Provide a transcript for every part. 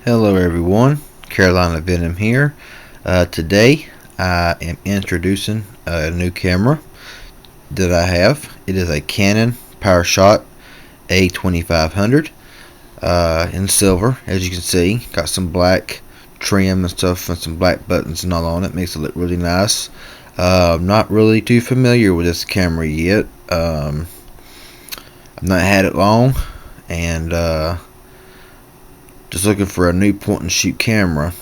Hello everyone, Carolina Venom here. Today I am introducing a new camera that I have. It is a Canon Powershot A2500 in silver, as you can see. Got some black trim and stuff and some black buttons and all on it. Makes it look really nice. I'm not really too familiar with this camera yet. I've not had it long, and just looking for a new point and shoot camera.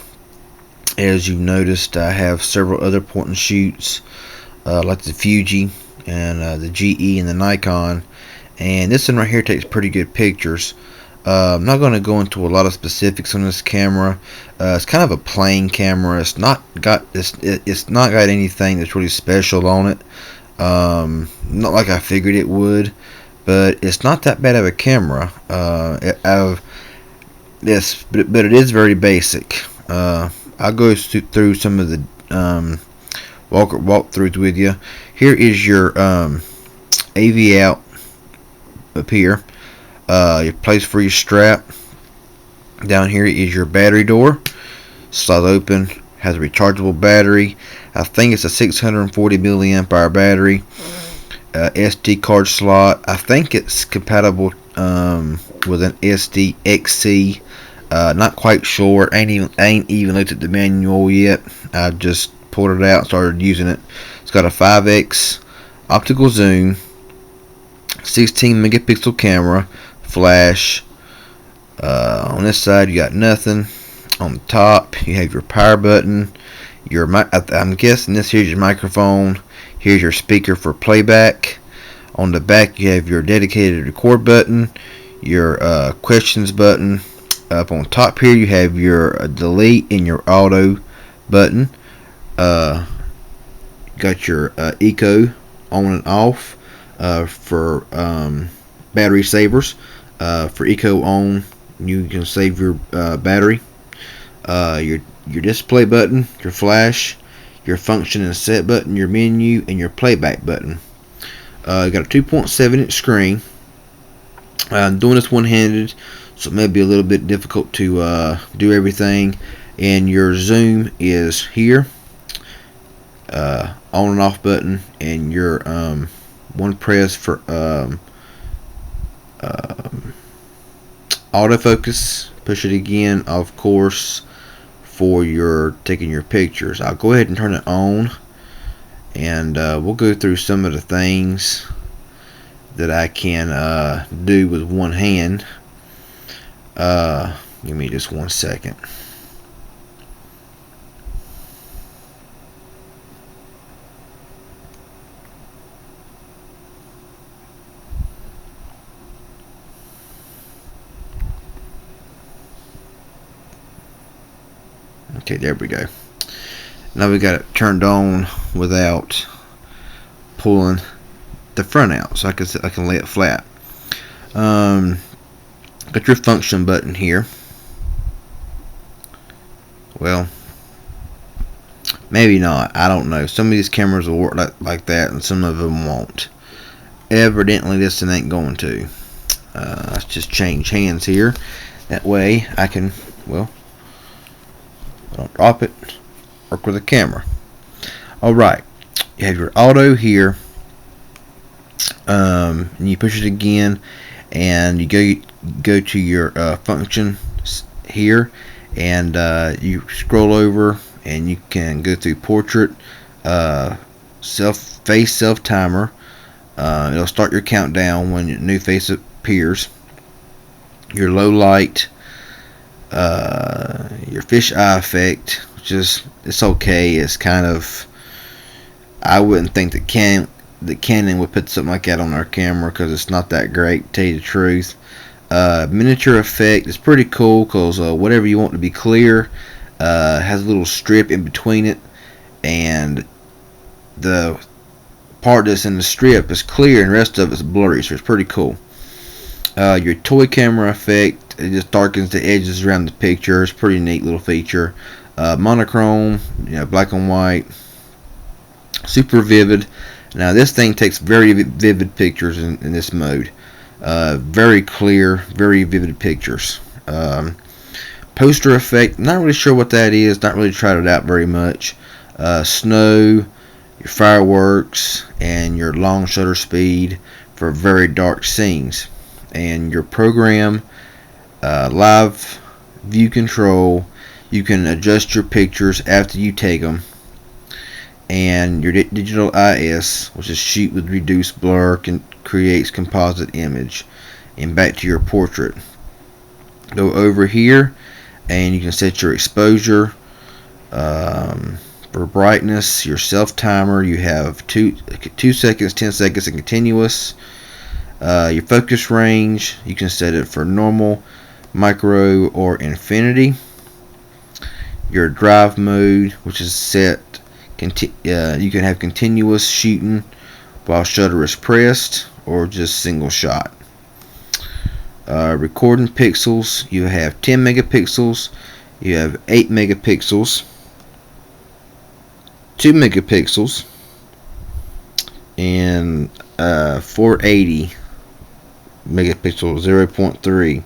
As you've noticed, I have several other point and shoots like the Fuji and the GE and the Nikon, and this one right here takes pretty good pictures. I'm not going to go into a lot of specifics on this camera. It's kind of a plain camera. It's not got anything that's really special on it. Not like I figured it would, but it's not that bad of a camera. Yes, but it is very basic. I'll go through some of the walkthroughs with you. Here is your AV out up here. Your place for your strap. Down here is your battery door. Slide open. Has a rechargeable battery. I think it's a 640 milliamp hour battery. SD card slot. I think it's compatible with an SD XC. Not quite sure. Ain't even looked at the manual yet. I just pulled it out and started using it. It's got a 5x optical zoom, 16 megapixel camera, flash. On this side you got nothing. On the top you have your power button. I'm guessing this here's your microphone. Here's your speaker for playback. On the back you have your dedicated record button, your questions button. Up on top here you have your delete and your auto button. Got your eco on and off for battery savers. For eco on, you can save your battery. Your display button, your flash, your function and set button, your menu, and your playback button. You got a 2.7-inch screen. I'm doing this one-handed, so it may be a little bit difficult to do everything. And your zoom is here, on and off button, and your one press for autofocus. Push it again, of course, for your taking your pictures. I'll go ahead and turn it on, and we'll go through some of the things that I can do with one hand. Give me just 1 second. Okay, there we go. Now we got it turned on without pulling the front out, so I can lay it flat. Got your function button here. Well, maybe not. I don't know. Some of these cameras will work like that, and some of them won't. Evidently, this one ain't going to. Let's just change hands here. That way, I can, well, I don't drop it. Work with the camera. Alright. You have your auto here. And you push it again, and you go to your function here, and you scroll over, and you can go through portrait, self timer. It'll start your countdown when your new face appears. Your low light, your fish eye effect, which is, it's okay. It's kind of, I wouldn't think that Canon would put something like that on our camera, because it's not that great, to tell you the truth. Miniature effect is pretty cool, because whatever you want to be clear has a little strip in between it, and the part that's in the strip is clear and the rest of it's blurry, so it's pretty cool. Your toy camera effect, it just darkens the edges around the picture. It's a pretty neat little feature. Monochrome, black and white, super vivid. Now this thing takes very vivid pictures in this mode. Very clear, very vivid pictures. poster effect, not really sure what that is, not really tried it out very much. Snow, your fireworks, and your long shutter speed for very dark scenes. And your program, live view control, you can adjust your pictures after you take them. And your digital IS, which is shoot with reduced blur, creates composite image. And back to your portrait. Go over here and you can set your exposure, for brightness, your self timer. You have 2 seconds, 10 seconds, and continuous. Your focus range, you can set it for normal, micro, or infinity. Your drive mode, which is set, you can have continuous shooting while shutter is pressed, or just single shot. Recording pixels, you have 10 megapixels, you have 8 megapixels, 2 megapixels, and 480 megapixel 0.3,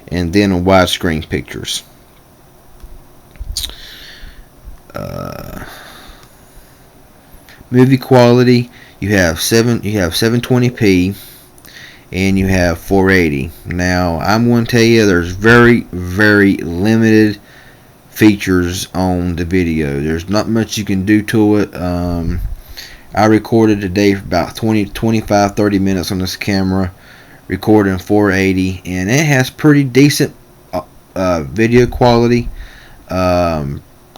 and then widescreen pictures. Movie quality, you have 720p, and you have 480. Now I'm going to tell you, there's very limited features on the video. There's not much you can do to it. I recorded today for about 25-30 minutes on this camera, recording 480, and it has pretty decent video quality,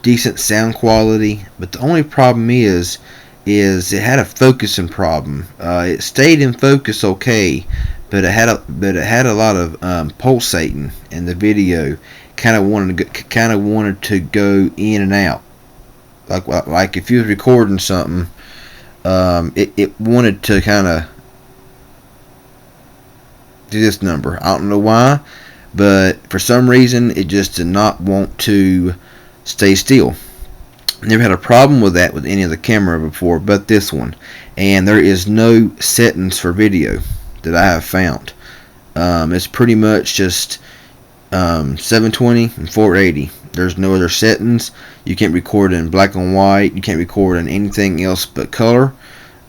decent sound quality. But the only problem is it had a focusing problem. It stayed in focus okay, but it had a lot of pulsating in the video. Kind of wanted to go in and out, like if you was recording something, it wanted to kind of do this number. I don't know why, but for some reason it just did not want to stay still. Never had a problem with that with any other camera before, but this one. And there is no settings for video that I have found. It's pretty much just 720 and 480. There's no other settings. You can't record in black and white. You can't record in anything else but color.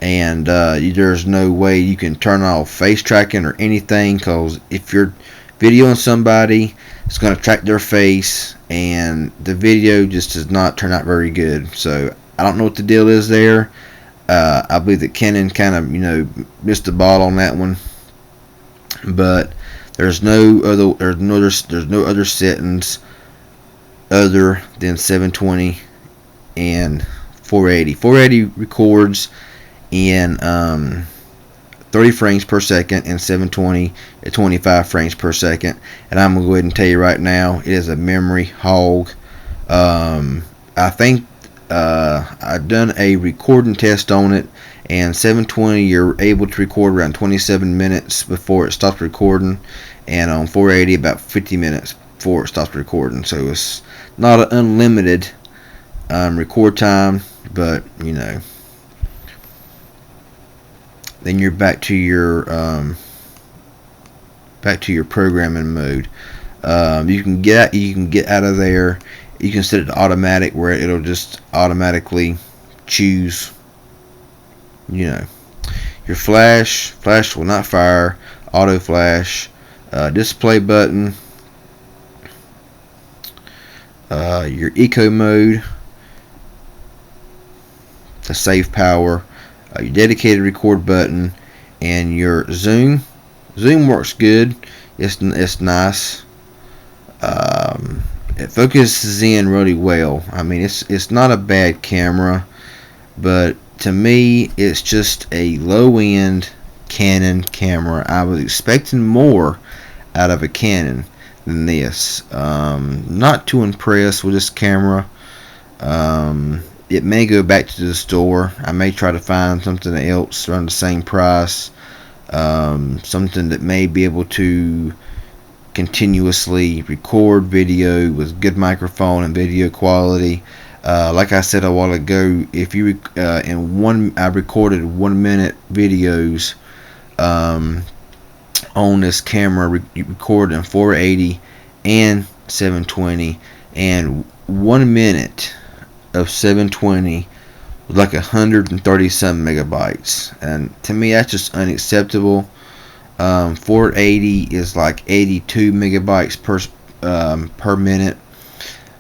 And there's no way you can turn off face tracking or anything, because if you're videoing somebody, it's going to track their face, and the video just does not turn out very good. So I don't know what the deal is there. I believe that Canon kind of missed the ball on that one, but there's no other settings other than 720 and 480. 480 records in 30 frames per second, and 720 at 25 frames per second. And I'm going to go ahead and tell you right now, it is a memory hog. I think I've done a recording test on it, and 720 you're able to record around 27 minutes before it stops recording, and on 480 about 50 minutes before it stops recording. So it's not an unlimited record time, but then you're back to your programming mode. You can get out of there. You can set it to automatic, where it'll just automatically choose your flash will not fire, auto flash, display button, your eco mode, the save power, your dedicated record button, and your zoom works good. It's nice. It focuses in really well. I mean, it's not a bad camera, but to me it's just a low-end Canon camera. I was expecting more out of a Canon than this. Not too impressed with this camera. It may go back to the store. I may try to find something else around the same price, something that may be able to continuously record video with good microphone and video quality. Like I said a while ago, if you I recorded 1 minute videos on this camera, recorded in 480 and 720, and 1 minute of 720 was like 130 some megabytes, and to me that's just unacceptable. 480 is like 82 megabytes per minute.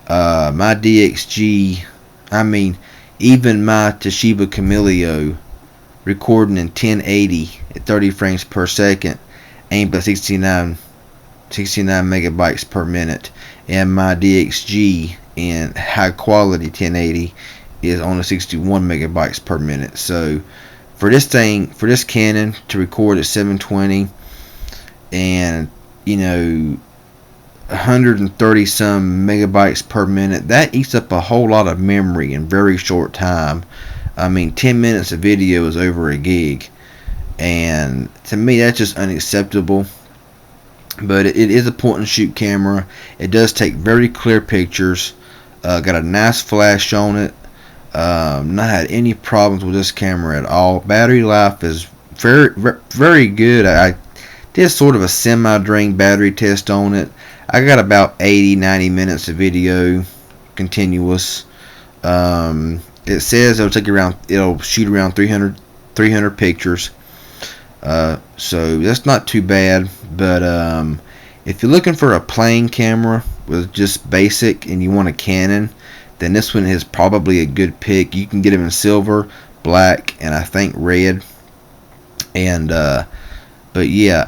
My DXG, I mean, even my Toshiba Camilio recording in 1080 at 30 frames per second ain't but 69 megabytes per minute, and my DXG in high quality 1080 is only 61 megabytes per minute. So for this Canon to record at 720 and 130 some megabytes per minute, that eats up a whole lot of memory in very short time. I mean, 10 minutes of video is over a gig, and to me that's just unacceptable. But it is a point and shoot camera. It does take very clear pictures. Got a nice flash on it. Not had any problems with this camera at all. Battery life is very good. I did sort of a semi-drain battery test on it. I got about 80-90 minutes of video continuous. It says it'll shoot around 300 pictures. So that's not too bad. But if you're looking for a plain camera with just basic and you want a Canon, then this one is probably a good pick. You can get them in silver, black, and I think red. And but yeah,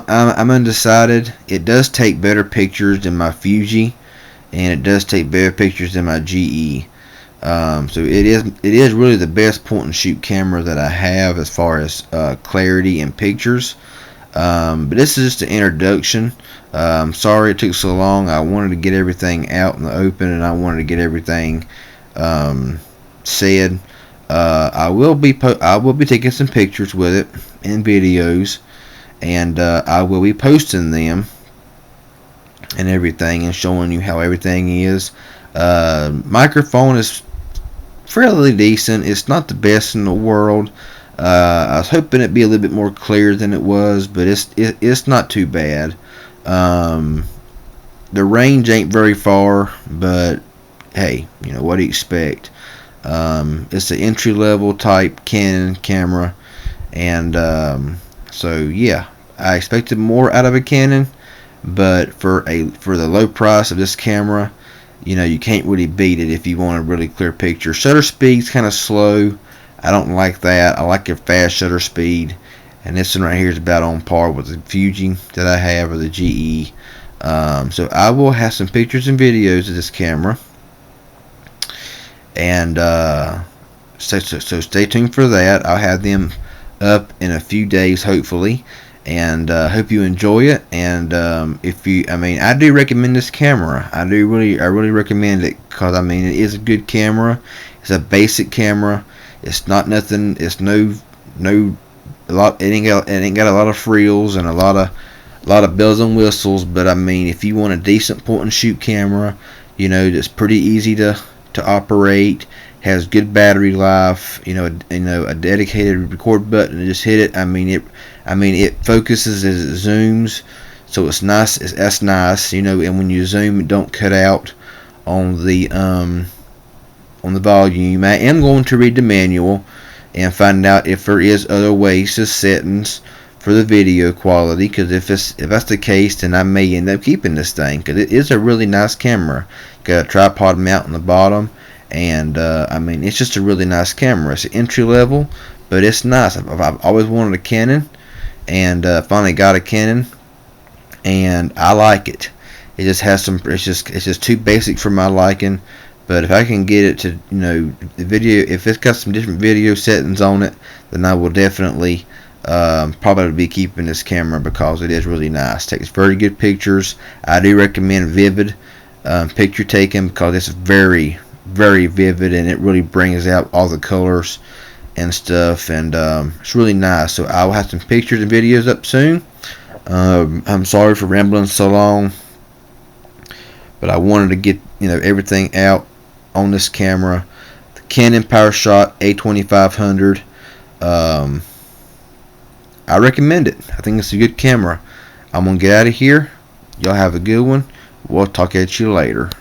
I'm undecided. It does take better pictures than my Fuji, and it does take better pictures than my GE. So it is really the best point and shoot camera that I have as far as clarity and pictures. But this is just an introduction. Sorry it took so long. I wanted to get everything out in the open, and I wanted to get everything said. I will be taking some pictures with it and videos, and I will be posting them and everything and showing you how everything is. Microphone is fairly decent. It's not the best in the world. I was hoping it'd be a little bit more clear than it was, but it's not too bad. The range ain't very far, but hey, what do you expect? It's an entry level type Canon camera, and so yeah, I expected more out of a Canon, but for the low price of this camera, you can't really beat it if you want a really clear picture. Shutter speed's kind of slow. I don't like that. I like a fast shutter speed, and this one right here is about on par with the Fuji that I have, or the GE. So I will have some pictures and videos of this camera, and so stay tuned for that. I'll have them up in a few days, hopefully, and hope you enjoy it. And I do recommend this camera. I really recommend it, because it is a good camera. It's a basic camera. It's not nothing. It's it ain't got a lot of frills and a lot of bells and whistles. But if you want a decent point and shoot camera, that's pretty easy to operate, has good battery life, a dedicated record button and just hit it. It focuses as it zooms, so it's nice. That's nice, and when you zoom, it don't cut out on the volume. I am going to read the manual and find out if there is other ways to settings for the video quality, because if that's the case, then I may end up keeping this thing, because it is a really nice camera. Got a tripod mount on the bottom, and it's just a really nice camera. It's an entry level, but it's nice. I've always wanted a Canon, and finally got a Canon, and I like it. It just has some. It's just too basic for my liking. But if I can get it to, the video, if it's got some different video settings on it, then I will definitely probably be keeping this camera, because it is really nice. Takes very good pictures. I do recommend vivid picture taking, because it's very, very vivid, and it really brings out all the colors and stuff, and it's really nice. So I will have some pictures and videos up soon. I'm sorry for rambling so long, but I wanted to get everything out on this camera. The Canon Powershot A2500. I recommend it. I think it's a good camera. I'm gonna get out of here. Y'all have a good one. We'll talk at you later.